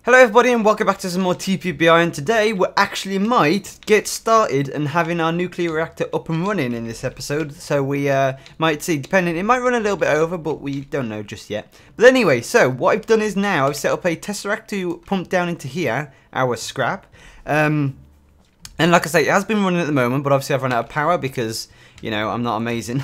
Hello everybody and welcome back to some more TPPI, and today we actually might get started and having our nuclear reactor up and running in this episode. So we might see, depending, it might run a little bit over, but we don't know just yet. But anyway, so what I've done is now I've set up a tesseract to pump down into here, our scrap. And like I say, it has been running at the moment, but obviously I've run out of power because, you know, I'm not amazing.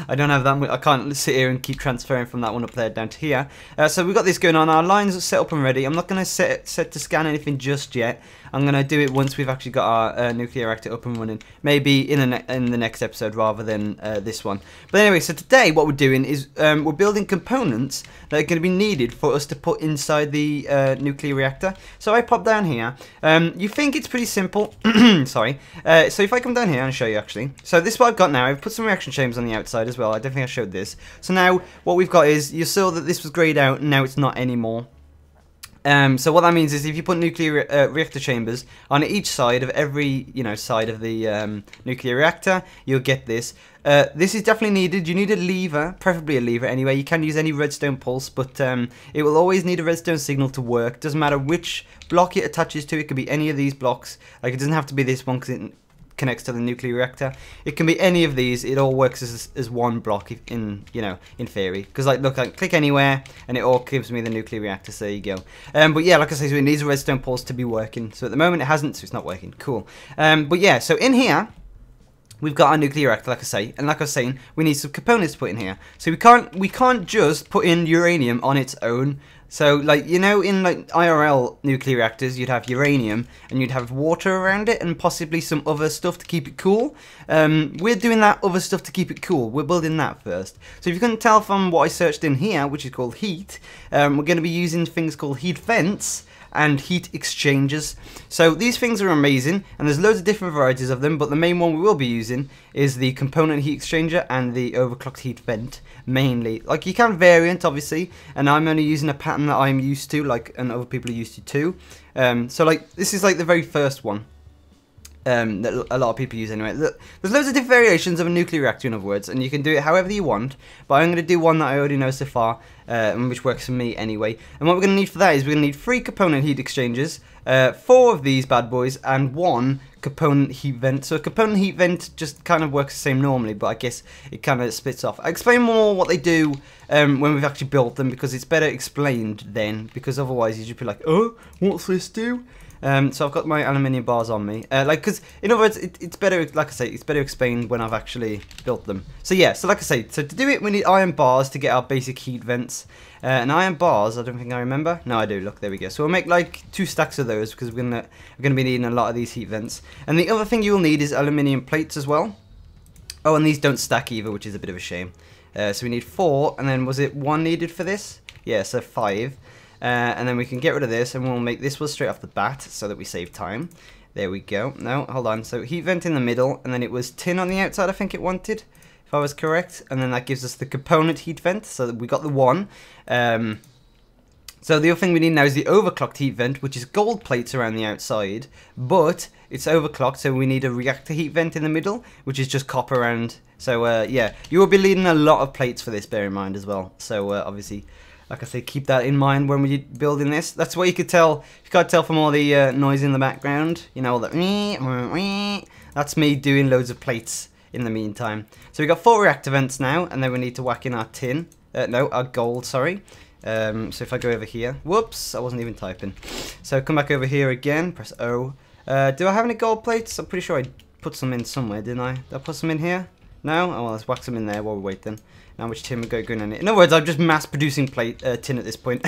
I don't have that much. I can't sit here and keep transferring from that one up there down to here. So we've got this going on. Our lines are set up and ready. I'm not going to set to scan anything just yet. I'm going to do it once we've actually got our nuclear reactor up and running. Maybe in the next episode rather than this one. But anyway, so today what we're doing is we're building components that are going to be needed for us to put inside the nuclear reactor. So I pop down here. You think it's pretty simple. Sorry. So if I come down here and show you actually. So this is what I've got now. I've put some reaction chambers on the outside as well. I don't think I showed this. So now what we've got is, you saw that this was greyed out and now it's not anymore. So what that means is if you put nuclear reactor chambers on each side of every, side of the nuclear reactor, you'll get this. This is definitely needed. You need a lever, preferably a lever anyway. You can use any redstone pulse, but it will always need a redstone signal to work. Doesn't matter which block it attaches to. It could be any of these blocks. Like, it doesn't have to be this one because it connects to the nuclear reactor. It can be any of these. It all works as one block in theory. Because look, I click anywhere and it all gives me the nuclear reactor. So there you go. But yeah, like I say, so it needs a redstone pulse to be working. So at the moment it hasn't, so it's not working. Cool. But yeah, so in here we've got our nuclear reactor, like I say, and like I was saying, we need some components to put in here. So we can't just put in uranium on its own. So, in IRL nuclear reactors, you'd have uranium and you'd have water around it and possibly some other stuff to keep it cool. We're doing that other stuff to keep it cool. We're building that first. So if you couldn't tell from what I searched in here, which is called heat, we're going to be using things called heat vents and heat exchangers. So these things are amazing, and there's loads of different varieties of them, but the main one we will be using is the component heat exchanger and the overclocked heat vent, mainly. Like, you can variant, obviously, and I'm only using a pattern that I'm used to, and other people are used to too. So this is the very first one. That a lot of people use anyway. Look, there's loads of different variations of a nuclear reactor, in other words, and you can do it however you want, but I'm going to do one that I already know so far, which works for me anyway. And what we're going to need for that is we're going to need 3 component heat exchangers, 4 of these bad boys, and 1 component heat vent. So a component heat vent just kind of works the same normally, but I guess it kind of splits off. I'll explain more what they do when we've actually built them, because it's better explained then, because otherwise you just be like, oh, what's this do? So I've got my aluminium bars on me, because in other words, it's better, like I say, it's better explained when I've actually built them. So yeah, so like I say, so to do it, we need iron bars to get our basic heat vents. And iron bars, I don't think I remember. No, I do. Look, there we go. So we'll make 2 stacks of those because we're gonna be needing a lot of these heat vents. And the other thing you will need is aluminium plates as well. Oh, and these don't stack either, which is a bit of a shame. So we need 4, and then was it 1 needed for this? Yeah, so 5. And then we can get rid of this, and we'll make this one straight off the bat so that we save time. There we go. No, hold on. So heat vent in the middle, and then it was tin on the outside, I think it wanted, if I was correct. And then that gives us the component heat vent, so that we got the 1. So the other thing we need now is the overclocked heat vent, which is gold plates around the outside, but it's overclocked, so we need a reactor heat vent in the middle, which is just copper around. So yeah, you will be needing a lot of plates for this, bear in mind as well. So obviously, like I say, keep that in mind when we're building this. That's what you could tell. You can't tell from all the noise in the background. You know, all that. That's me doing loads of plates in the meantime. So we've got 4 reactor vents now, and then we need to whack in our tin. No, our gold, sorry. So if I go over here, whoops, I wasn't even typing. So come back over here again, press O. Do I have any gold plates? I'm pretty sure I put some in somewhere, didn't I? Did I put some in here? No? Oh, well, let's whack some in there while we wait then. How much tin we got going in it. In other words, I'm just mass producing tin at this point.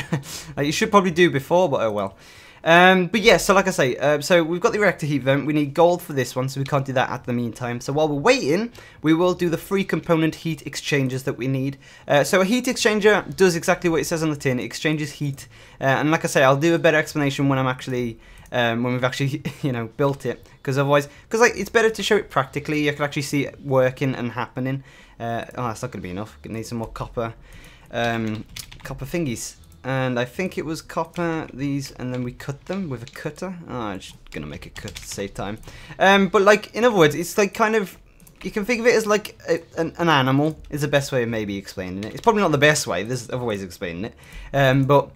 Like you should probably do before, but oh well. But yeah, so like I say, so we've got the reactor heat vent. We need gold for this one, so we can't do that at the meantime. So while we're waiting, we will do the 3 component heat exchangers that we need. So a heat exchanger does exactly what it says on the tin. It exchanges heat. And like I say, I'll do a better explanation when I'm actually, when we've actually, built it. Because otherwise, it's better to show it practically. You can actually see it working and happening. Oh, that's not going to be enough. Gonna need some more copper thingies. And I think it was copper, these, and then we cut them with a cutter. Oh, I'm just going to make a cut to save time. But in other words, it's kind of, you can think of it as an animal is the best way of maybe explaining it. It's probably not the best way. There's other ways of explaining it. But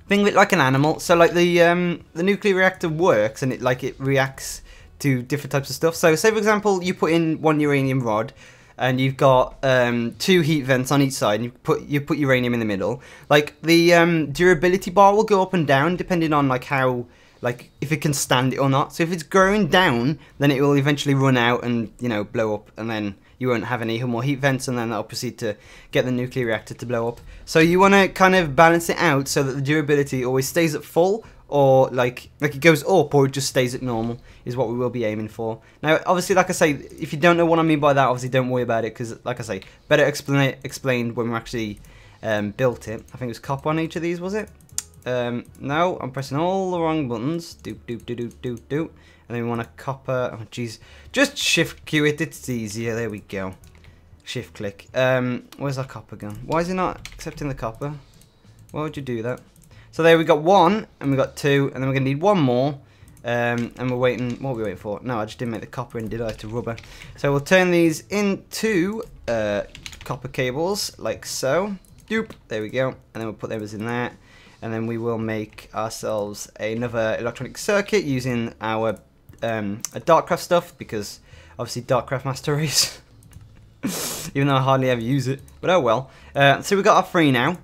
think of it like an animal. So like the nuclear reactor works, and it reacts to different types of stuff. So say for example, you put in one uranium rod, and you've got 2 heat vents on each side, and you put uranium in the middle. Like the durability bar will go up and down depending on like how, like if it can stand it or not. So if it's growing down, then it will eventually run out and, you know, blow up, and then you won't have any more heat vents, and then that'll proceed to get the nuclear reactor to blow up. So you want to kind of balance it out so that the durability always stays at full, or like it goes up, or it just stays at normal, is what we will be aiming for. Now, obviously, like I say, if you don't know what I mean by that, obviously don't worry about it, because, like I say, better explained when we actually built it. I think it was copper on each of these, was it? No, I'm pressing all the wrong buttons. Doop, doop, doop, doop, doop, doop. And then we want a copper. Oh, jeez. Just shift Q it. It's easier. There we go. Shift click. Where's our copper gone? Why is it not accepting the copper? Why would you do that? So there we got 1, and we got 2, and then we're going to need 1 more. And we're waiting. What are we waiting for? No, I just didn't make the copper in, did I? To rubber. So we'll turn these into copper cables, like so. Doop. There we go. And then we'll put those in there. And then we will make ourselves another electronic circuit using our Darkcraft stuff, because obviously Darkcraft Master Race. Even though I hardly ever use it, but oh well. So we got our 3 now,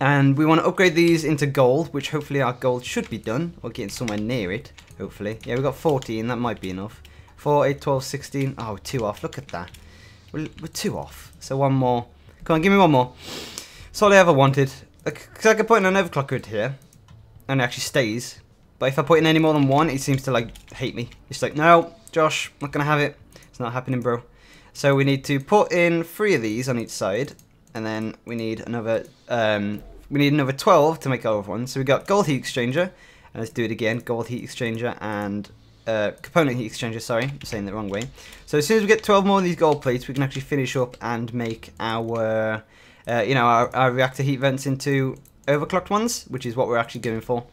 and we want to upgrade these into gold, which hopefully our gold should be done, or getting somewhere near it, hopefully. Yeah, we got 14, that might be enough. 4, 8, 12, 16, oh, we're 2 off, look at that. We're 2 off, so 1 more. Come on, give me 1 more. That's all I ever wanted. Because I could put in an overclocker here, and it actually stays. But if I put in any more than 1, it seems to like hate me. It's like, no, Josh, not gonna have it. It's not happening, bro. So we need to put in 3 of these on each side, and then we need another 12 to make our other one. So we got gold heat exchanger, and let's do it again. Gold heat exchanger and component heat exchanger. Sorry, I'm saying it the wrong way. So as soon as we get 12 more of these gold plates, we can actually finish up and make our our reactor heat vents into overclocked ones, which is what we're actually going for.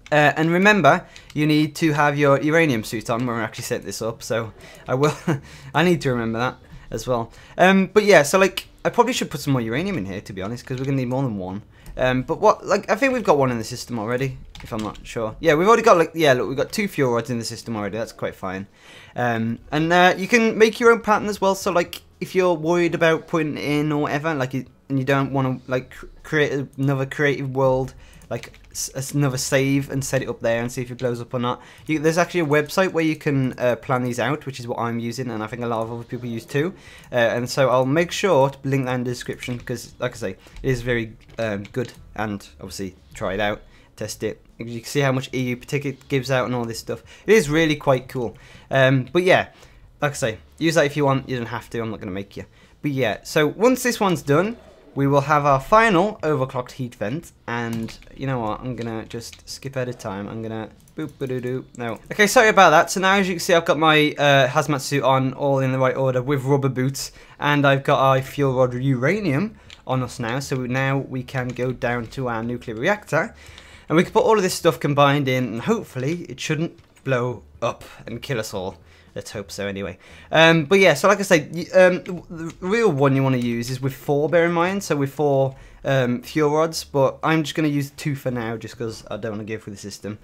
And remember, you need to have your uranium suit on when we're actually setting this up, so I need to remember that as well. But yeah, so like, I probably should put some more uranium in here, to be honest, because we're going to need more than 1. But I think we've got 1 in the system already, if I'm not sure. Yeah, we've already got, look, we've got 2 fuel rods in the system already, that's quite fine. And you can make your own pattern as well, so like, if you're worried about putting it in or whatever, like, and you don't want to like create another creative world, like another save and set it up there and see if it blows up or not. There's actually a website where you can plan these out, which is what I'm using, and I think a lot of other people use too. And so I'll make sure to link that in the description, because, like I say, it is very good, and obviously try it out, test it. You can see how much EU per ticket gives out and all this stuff. It is really quite cool. But yeah, like I say, use that if you want. You don't have to. I'm not going to make you. But yeah, so once this one's done, we will have our final overclocked heat vent, and you know what, I'm gonna just skip ahead of time. I'm gonna boop-a-doo-doo. No. Okay, sorry about that. So now, as you can see, I've got my hazmat suit on, all in the right order, with rubber boots, and I've got our fuel rod uranium on us now. So now we can go down to our nuclear reactor, and we can put all of this stuff combined in, and hopefully it shouldn't blow up and kill us all. Let's hope so anyway. But yeah, so like I say, the real one you want to use is with 4, bear in mind. So with 4 fuel rods, but I'm just going to use 2 for now, just because I don't want to go through the system.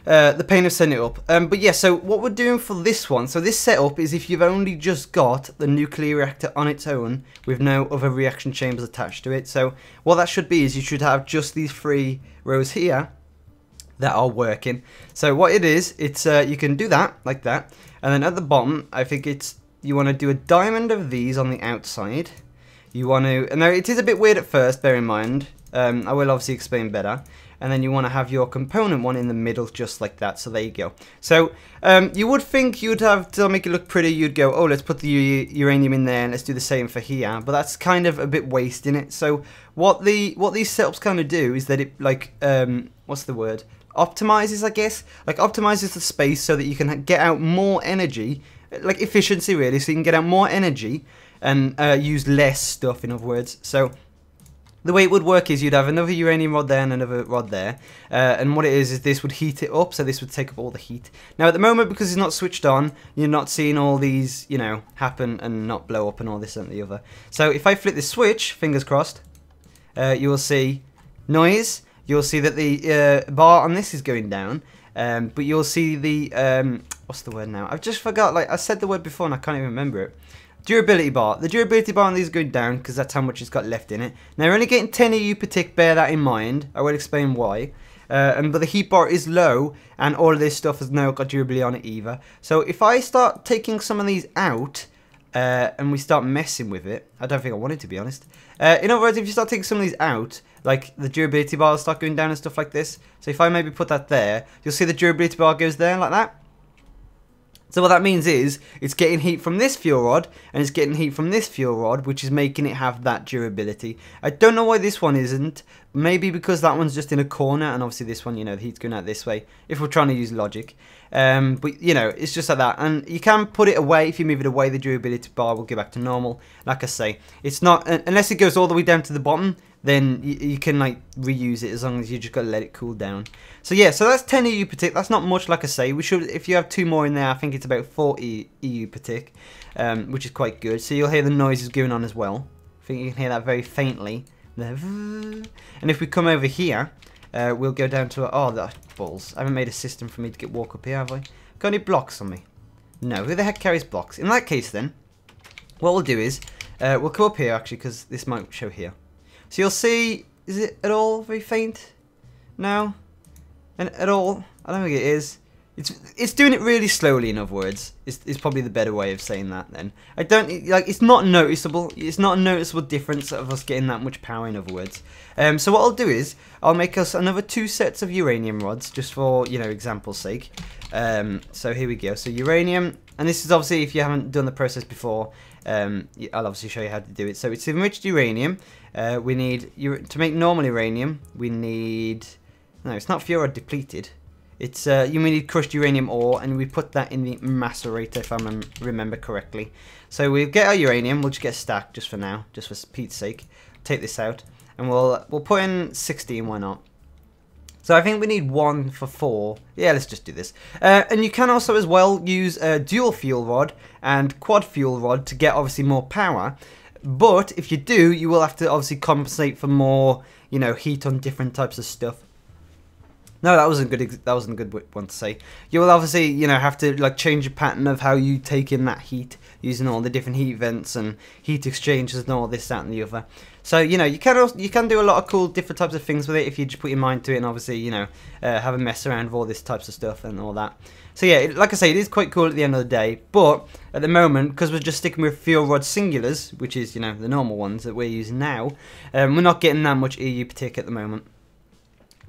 The pain of setting it up. But yeah, so what we're doing for this one, so this setup is if you've only just got the nuclear reactor on its own with no other reaction chambers attached to it. So what that should be is you should have just these 3 rows here that are working. So what it is, it's you can do that like that, and then at the bottom, I think it's, you want to do a diamond of these on the outside. You want to, and now it is a bit weird at first, bear in mind. I will obviously explain better. And then you want to have your component one in the middle, just like that. So there you go. So you would think you'd have, to make it look pretty, you'd go, oh, let's put the uranium in there and let's do the same for here. But that's kind of a bit wasting it. So what these setups kind of do is that it, like, what's the word? Optimizes, I guess. Like, optimizes the space so that you can get out more energy, like efficiency really, so you can get out more energy and use less stuff, in other words. So the way it would work is you'd have another uranium rod there and another rod there, and what it is this would heat it up, so this would take up all the heat. Now at the moment, because it's not switched on, you're not seeing all these, you know, happen and not blow up and all this and the other. So if I flip this switch, fingers crossed, you will see noise. you'll see that the bar on this is going down. But you'll see the, what's the word now? I've just forgot, like, I said the word before and I can't even remember it. Durability bar. The durability bar on these is going down because that's how much it's got left in it. Now, you're only getting 10 EU per tick, bear that in mind. I will explain why. But the heat bar is low, and all of this stuff has now got durability on it either. So if I start taking some of these out, and we start messing with it, I don't think I want it, to be honest. In other words, if you start taking some of these out, like the durability bar will start going down and stuff like this. So if I maybe put that there, you'll see the durability bar goes there like that. So what that means is, it's getting heat from this fuel rod, and it's getting heat from this fuel rod, which is making it have that durability. I don't know why this one isn't. Maybe because that one's just in a corner, and obviously this one, you know, the heat's going out this way, if we're trying to use logic. But, you know, it's just like that. And you can put it away. If you move it away, the durability bar will go back to normal. Like I say, it's not, unless it goes all the way down to the bottom, then you can, like, reuse it as long as you just got to let it cool down. So yeah, so that's 10 EU per tick. That's not much, like I say. We should, if you have 2 more in there, I think it's about 40 EU per tick, which is quite good. So you'll hear the noises going on as well. I think you can hear that very faintly. And if we come over here, we'll go down to, oh, the balls. I haven't made a system for me to walk up here, have I? Got any blocks on me? No, who the heck carries blocks? In that case then, what we'll do is, we'll come up here actually, because this might show here. So you'll see, is it at all very faint? No? And at all? I don't think it is. It's doing it really slowly, in other words. Is probably the better way of saying that then. I don't, like, it's not noticeable. It's not a noticeable difference of us getting that much power, in other words. So what I'll do is, I'll make us another 2 sets of uranium rods, just for, you know, example's sake. So here we go. So uranium, and this is obviously if you haven't done the process before, I'll obviously show you how to do it. So it's enriched uranium. We need, to make normal uranium, we need, no, it's not fuel rod depleted. It's, you need crushed uranium ore, and we put that in the macerator, if I remember correctly. So we'll get our uranium, we'll just get stacked just for now, just for Pete's sake. Take this out, and we'll put in 16, why not? So I think we need 1 for 4. Yeah, let's just do this. And you can also as well use a dual fuel rod and quad fuel rod to get obviously more power. But if you do, you will have to obviously compensate for more, you know, heat on different types of stuff. No, that wasn't good. That wasn't a good one to say. You will obviously, you know, have to like change your pattern of how you take in that heat using all the different heat vents and heat exchangers and all this, that, and the other. So you know, you can do a lot of cool different types of things with it if you just put your mind to it and obviously, you know, have a mess around with all this types of stuff and all that. So yeah, like I say, it is quite cool at the end of the day. But at the moment, because we're just sticking with fuel rod singulars, which is, you know, the normal ones that we're using now, we're not getting that much EU per tick at the moment.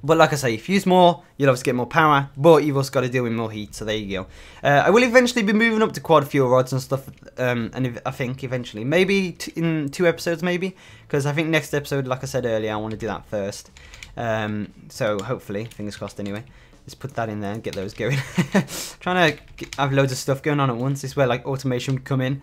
But like I say, if you use more, you'll obviously get more power, but you've also got to deal with more heat, so there you go. I will eventually be moving up to quad fuel rods and stuff, and I think eventually, maybe in 2 episodes maybe, because I think next episode, like I said earlier, I want to do that first. So hopefully, fingers crossed anyway. Let's put that in there and get those going. Trying to have loads of stuff going on at once. This is where like automation would come in.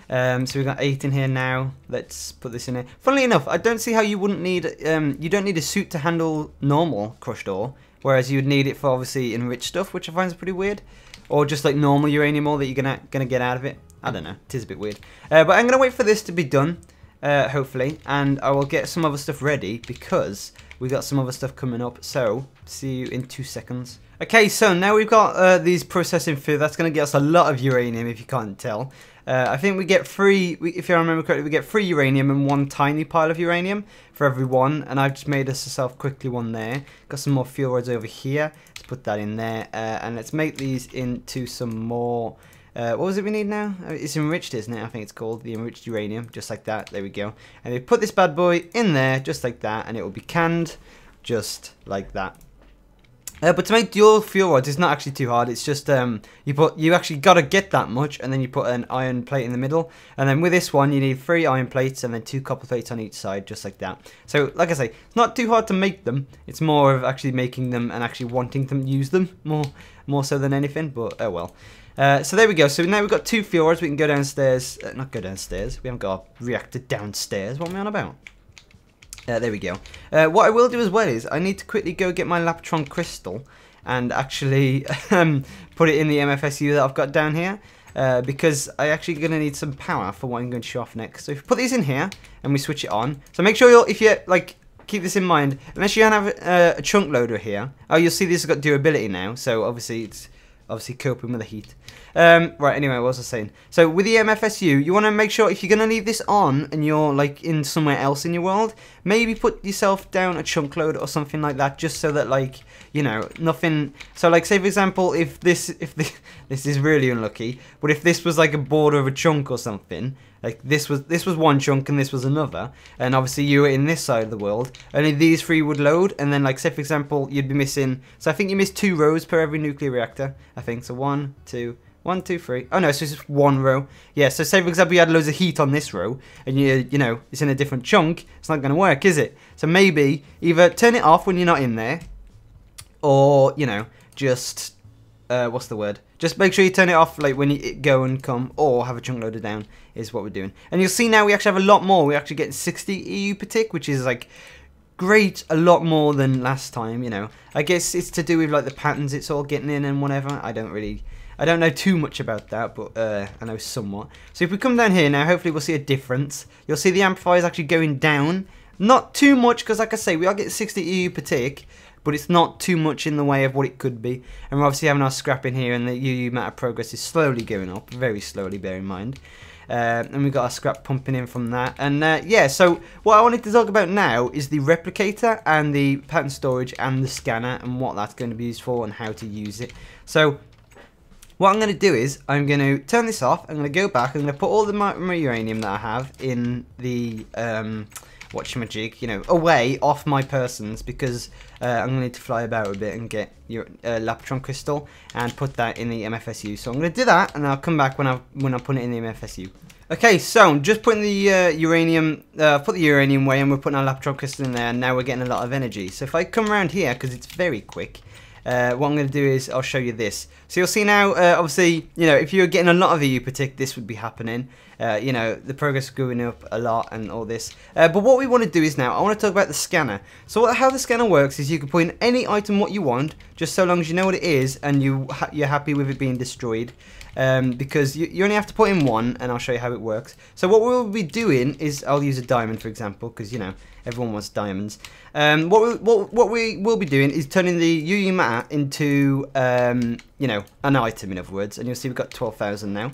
So we've got 8 in here now. Let's put this in here. Funnily enough, I don't see how you wouldn't need, you don't need a suit to handle normal crushed ore, whereas you would need it for obviously enriched stuff, which I find is pretty weird. Or just like normal uranium ore that you're gonna get out of it. I don't know, it is a bit weird. But I'm gonna wait for this to be done, hopefully, and I will get some other stuff ready because we got some other stuff coming up. So see you in 2 seconds. Okay, so now we've got these processing food. That's going to get us a lot of uranium, if you can't tell. I think we get 3, if I remember correctly, we get 3 uranium and 1 tiny pile of uranium for every one. And I've just made myself quickly one there. Got some more fuel rods over here. Let's put that in there. And let's make these into some more... what was it we need now? It's enriched, isn't it? I think it's called the enriched uranium. Just like that. There we go. And we put this bad boy in there, just like that. And it will be canned, just like that. But to make dual fuel rods, it's not actually too hard. It's just you actually got to get that much, and then you put an iron plate in the middle. And then with this one, you need 3 iron plates and then 2 copper plates on each side, just like that. So, like I say, it's not too hard to make them. It's more of actually making them and actually wanting to use them more so than anything. But oh well. So there we go. So now we've got 2 fuel rods. We can go downstairs. Not go downstairs. We haven't got a reactor downstairs. What am I on about? There we go. What I will do as well is I need to quickly go get my Laptron crystal and actually put it in the MFSU that I've got down here because I actually going to need some power for what I'm going to show off next. So if you put these in here and we switch it on, so make sure if you're like keep this in mind. Unless you have a chunk loader here. Oh, you'll see this has got durability now. So obviously it's coping with the heat. Right, anyway, what was I saying? So with the MFSU, you want to make sure if you're going to leave this on and you're like in somewhere else in your world, maybe put yourself down a chunk load or something like that, just so that, like, you know, nothing. So like, say for example, if this is really unlucky, but if this was like a border of a chunk or something, like this was one chunk and this was another, and obviously you were in this side of the world, only these three would load, and then like say for example you'd be missing, so I think you miss 2 rows per every nuclear reactor, I think, so 1, 2, 1, 2, 3. Oh no, so it's just 1 row. Yeah, so say for example you had loads of heat on this row, and you know, it's in a different chunk, it's not going to work, is it? So maybe either turn it off when you're not in there, or, you know, just, what's the word? Just make sure you turn it off like when you go and come, or have a chunk loader down is what we're doing. And you'll see now we actually have a lot more. We actually get 60 EU per tick, which is like great, a lot more than last time, you know. I guess it's to do with like the patterns it's all getting in and whatever. I don't know too much about that, but I know somewhat. So if we come down here now, hopefully we'll see a difference. You'll see the amplifier is actually going down. Not too much, because like I say, we are getting 60 EU per tick, but it's not too much in the way of what it could be. And we're obviously having our scrap in here, and the UU amount of progress is slowly going up, very slowly, bear in mind. And we've got our scrap pumping in from that. And yeah, so what I wanted to talk about now is the replicator and the pattern storage and the scanner and what that's going to be used for and how to use it. So what I'm going to do is I'm going to turn this off. I'm going to go back. I'm going to put all the uranium that I have in the whatchamajig, you know, away off my persons, because I'm going to need to fly about a bit and get your Laptron crystal and put that in the MFSU. So I'm going to do that, and I'll come back when I put it in the MFSU. Okay, so I'm just putting the uranium, put the uranium away, and we're putting our Laptron crystal in there, and now we're getting a lot of energy. So if I come around here, because it's very quick, what I'm going to do is I'll show you this. So you'll see now, obviously, you know, if you're getting a lot of EU per tick, this would be happening. You know, the progress is going up a lot and all this. But what we want to do is now, I want to talk about the scanner. So how the scanner works is you can put in any item what you want, just so long as you know what it is and you're happy with it being destroyed. Because you only have to put in one, and I'll show you how it works. So what we'll be doing is, I'll use a diamond for example, because, you know, everyone wants diamonds. What we will be doing is turning the UU matter into, you know, an item, in other words. And you'll see we've got 12,000 now.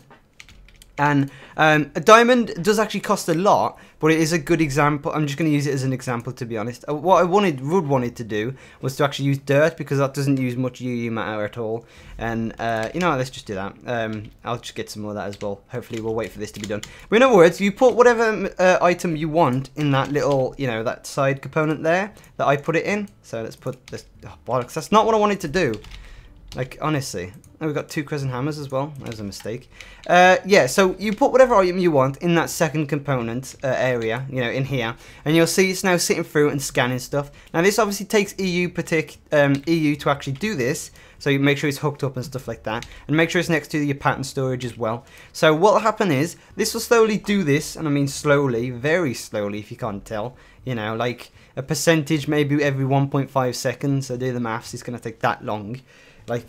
And a diamond does actually cost a lot, but it is a good example. I'm just going to use it as an example, to be honest. What I wanted to do was to actually use dirt, because that doesn't use much UU matter at all. And you know, let's just do that. I'll just get some more of that as well. Hopefully we'll wait for this to be done. But in other words, you put whatever item you want in that little, you know, that side component there that I put it in. So let's put this. Oh, bollocks, that's not what I wanted to do. Like, honestly. Oh, we've got 2 crescent hammers as well. That was a mistake. Yeah, so you put whatever item you want in that second component area, you know, in here. And you'll see it's now sitting through and scanning stuff. Now, this obviously takes EU to actually do this. So you make sure it's hooked up and stuff like that. And make sure it's next to your pattern storage as well. So what will happen is, this will slowly do this. And I mean slowly, very slowly if you can't tell. You know, like a percentage maybe every 1.5 seconds. So do the maths, it's going to take that long. Like,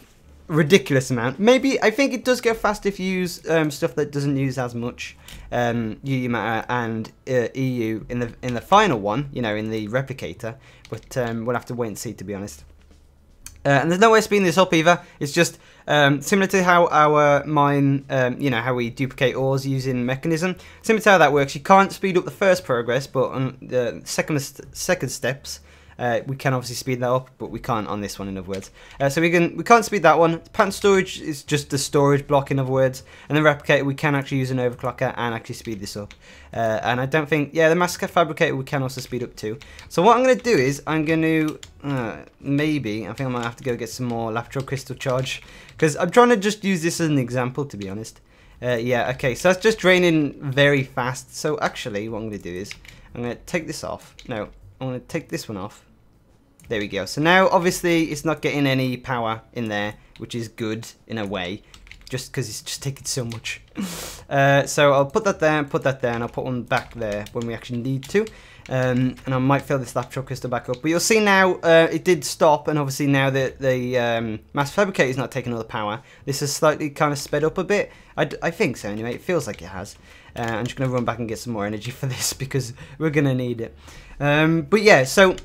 ridiculous amount. Maybe, I think it does go fast if you use stuff that doesn't use as much UU matter and EU in the final one, you know, in the replicator. But we'll have to wait and see, to be honest. And there's no way of speeding this up either. It's just similar to how our mine, you know, how we duplicate ores using mechanism. Similar to how that works. You can't speed up the first progress, but on the second steps, we can obviously speed that up, but we can't on this one, in other words. So we can't speed that one. Pattern storage is just the storage block, in other words. And the replicator, we can actually use an overclocker and actually speed this up. And I don't think, yeah, the mass fabricator we can also speed up too. So what I'm going to do is, I'm going to, maybe, I think I might have to go get some more Laptron crystal charge. Because I'm trying to just use this as an example, to be honest. Yeah, okay, so that's just draining very fast. So actually, what I'm going to do is, I'm going to take this off. No, I'm going to take this one off. There we go. So now, obviously, it's not getting any power in there, which is good in a way, just because it's just taking so much. So I'll put that there and put that there, and I'll put one back there when we actually need to. And I might fill this laptop crystal back up. But you'll see now it did stop, and obviously now that the mass fabricator is not taking all the power, this has slightly kind of sped up a bit. I think so anyway, it feels like it has. I'm just going to run back and get some more energy for this because we're going to need it. But yeah, so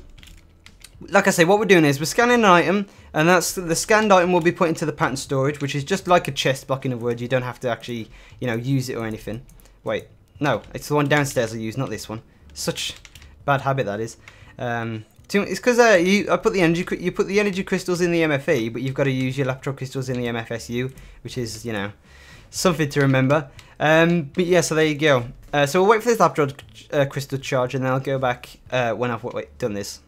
like I say, what we're doing is we're scanning an item, and that's the scanned item will be put into the pattern storage, which is just like a chest block. In other words, you don't have to actually, you know, use it or anything. Wait, no, it's the one downstairs I use, not this one. Such bad habit that is. It's because you put the energy crystals in the MFE, but you've got to use your laptop crystals in the MFSU, which is, you know, something to remember. But yeah, so there you go. So we'll wait for this laptop crystal charge, and then I'll go back when I've done this.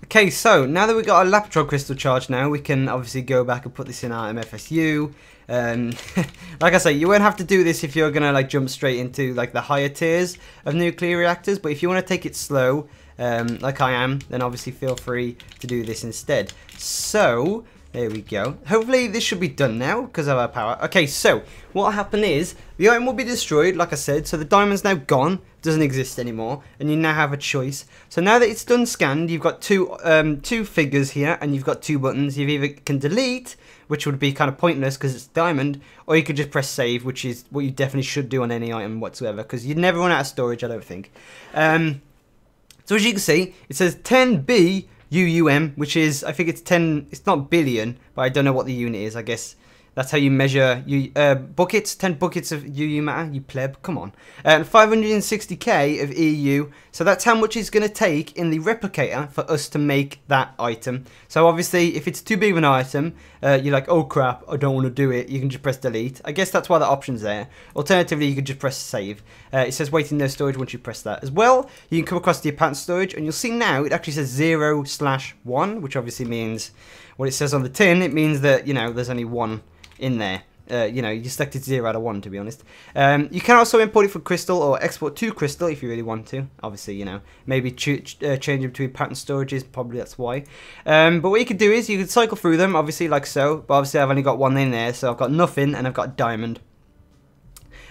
Okay, so now that we've got our laptop crystal charge now, we can obviously go back and put this in our MFSU. Like I say, you won't have to do this if you're gonna like jump straight into like the higher tiers of nuclear reactors, but if you want to take it slow, like I am, then obviously feel free to do this instead. So there we go. Hopefully this should be done now because of our power. Okay, so what will happen is the item will be destroyed, like I said, so the diamond's now gone, doesn't exist anymore, and you now have a choice. So now that it's done scanned, you've got two figures here, and you've got two buttons. You either can delete, which would be kind of pointless because it's diamond, or you could just press save, which is what you definitely should do on any item whatsoever, because you'd never run out of storage, I don't think. So as you can see, it says 10B UUM, which is, I think it's 10, it's not billion, but I don't know what the unit is. I guess that's how you measure buckets, 10 buckets of UU matter, you pleb, come on. And 560k of EU, so that's how much it's going to take in the replicator for us to make that item. So obviously, if it's too big of an item, you're like, oh crap, I don't want to do it, you can just press delete. I guess that's why the option's there. Alternatively, you could just press save. It says waiting no storage once you press that. As well, you can come across to your pattern storage, and you'll see now it actually says 0/1, which obviously means what it says on the tin. It means that, you know, there's only one in there. You know, you selected 0 out of 1, to be honest. You can also import it from crystal or export to crystal if you really want to. Obviously, you know, maybe change it between pattern storages, probably that's why. But what you could do is you could cycle through them, obviously, like so. But obviously, I've only got one in there, so I've got nothing, and I've got diamond.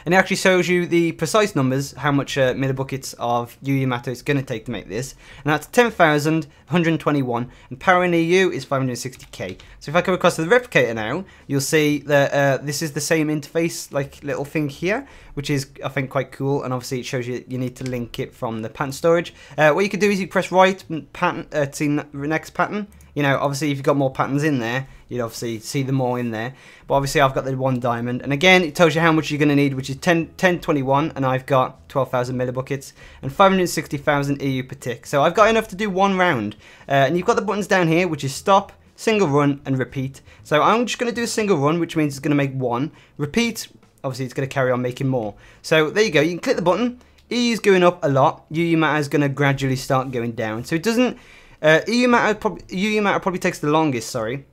And it actually shows you the precise numbers, how much millibuckets of UU matter it's going to take to make this. And that's 10,121, and power in EU is 560k. So if I come across to the replicator now, you'll see that this is the same interface, like little thing here, which is, I think, quite cool. And obviously it shows you need to link it from the pattern storage. What you could do is you press right pattern to see the next pattern. You know, obviously, if you've got more patterns in there, you'd obviously see them more in there. But obviously, I've got the one diamond. And again, it tells you how much you're going to need, which is 1021, and I've got 12,000 millibuckets and 560,000 EU per tick. So I've got enough to do one round. And you've got the buttons down here, which is stop, single run, and repeat. So I'm just going to do a single run, which means it's going to make one. Repeat, obviously, it's going to carry on making more. So there you go. You can click the button. EU is going up a lot. UU matter is going to gradually start going down. So it doesn't... UU matter probably takes the longest, sorry.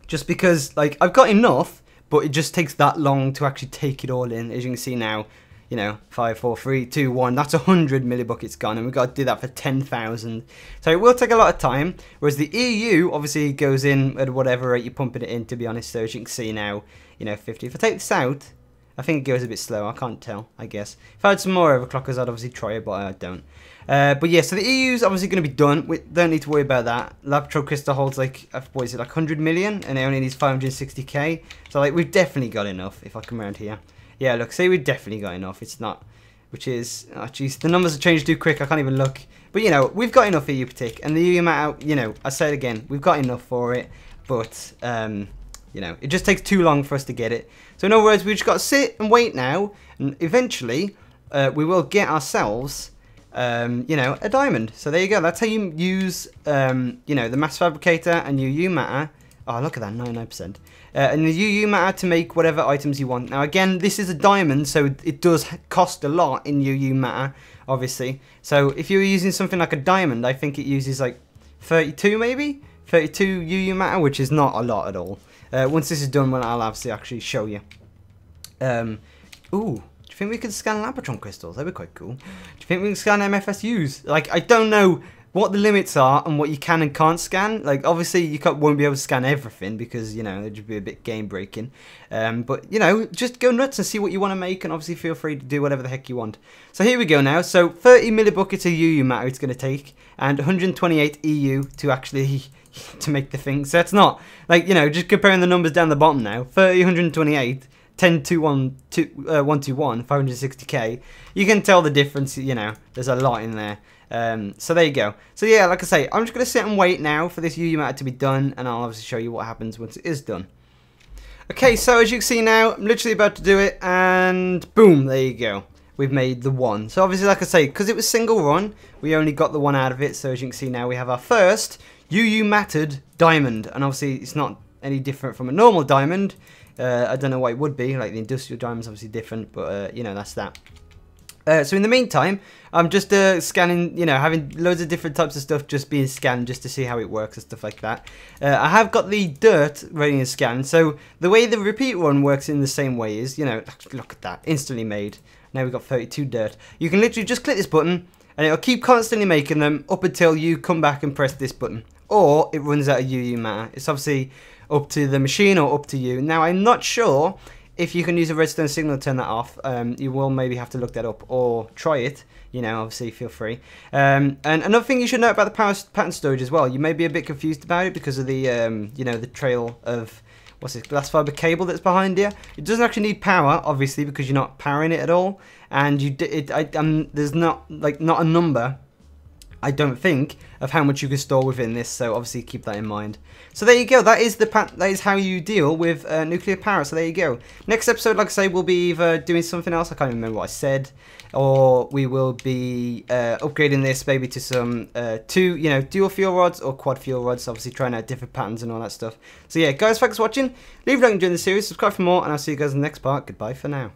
Just because, like, I've got enough, but it just takes that long to actually take it all in. As you can see now, you know, 5, 4, 3, 2, 1, that's 100 millibuckets gone, and we've got to do that for 10,000. So it will take a lot of time, whereas the EU obviously goes in at whatever rate you're pumping it in, to be honest. So as you can see now, you know, 50. If I take this out, I think it goes a bit slow. I can't tell, I guess. If I had some more overclockers, I'd obviously try it, but I don't. But yeah, so the EU is obviously going to be done. We don't need to worry about that. Laptop crystal holds like, what is it, like 100 million? And it only needs 560k. So like, we've definitely got enough if I come around here. Yeah, look, see, we've definitely got enough. It's not, which is, oh jeez, the numbers have changed too quick. I can't even look. But you know, we've got enough EU per tick. And the EU amount, you know, I say it again, we've got enough for it. But, you know, it just takes too long for us to get it. So in other words, we've just got to sit and wait now. And eventually, we will get ourselves... you know, a diamond. So there you go. That's how you use, you know, the mass fabricator and UU matter. Oh, look at that, 99%. And the UU matter to make whatever items you want. Now, again, this is a diamond, so it does cost a lot in UU matter, obviously. So if you're using something like a diamond, I think it uses like 32 maybe? 32 UU matter, which is not a lot at all. Once this is done, well, I'll obviously actually show you. Ooh. Do you think we could scan Labratron crystals? That'd be quite cool. Do you think we can scan MFSUs? Like, I don't know what the limits are and what you can and can't scan. Like, obviously, you won't be able to scan everything because, you know, it'd just be a bit game breaking. But, you know, just go nuts and see what you want to make, and obviously feel free to do whatever the heck you want. So here we go now. So 30 millibuckets of UU matter it's going to take, and 128 EU to actually to make the thing. So it's not, like, you know, just comparing the numbers down the bottom now. 30, 128, 10 to 121, 560k. You can tell the difference, you know, there's a lot in there. So there you go. So yeah, like I say, I'm just going to sit and wait now for this UU matter to be done, and I'll obviously show you what happens once it is done. Okay, so as you can see now, I'm literally about to do it, and boom, there you go. We've made the one. So obviously, like I say, because it was single run, we only got the one out of it. So as you can see now, we have our first UU mattered diamond, and obviously it's not any different from a normal diamond. I don't know what it would be, like the industrial diamond's obviously different, but you know, that's that. So in the meantime, I'm just scanning, you know, having loads of different types of stuff just being scanned just to see how it works and stuff like that. I have got the dirt ready to scan, so the way the repeat run works in the same way is, you know, look at that, instantly made. Now we've got 32 dirt. You can literally just click this button, and it'll keep constantly making them up until you come back and press this button. Or it runs out of UU matter. It's obviously up to the machine or up to you. Now, I'm not sure if you can use a redstone signal to turn that off. You will maybe have to look that up or try it. You know, obviously, feel free. And another thing you should know about the power pattern storage as well. You may be a bit confused about it because of the, you know, the trail of, what's this, glass fiber cable that's behind here. It doesn't actually need power, obviously, because you're not powering it at all. And there's not a number, I don't think, of how much you can store within this, so obviously keep that in mind. So there you go, that is how you deal with nuclear power, so there you go. Next episode, like I say, we'll be either doing something else, I can't even remember what I said, or we will be upgrading this maybe to some dual fuel rods or quad fuel rods, obviously trying out different patterns and all that stuff. So yeah, guys, thanks for watching, leave a like and join the series, subscribe for more, and I'll see you guys in the next part. Goodbye for now.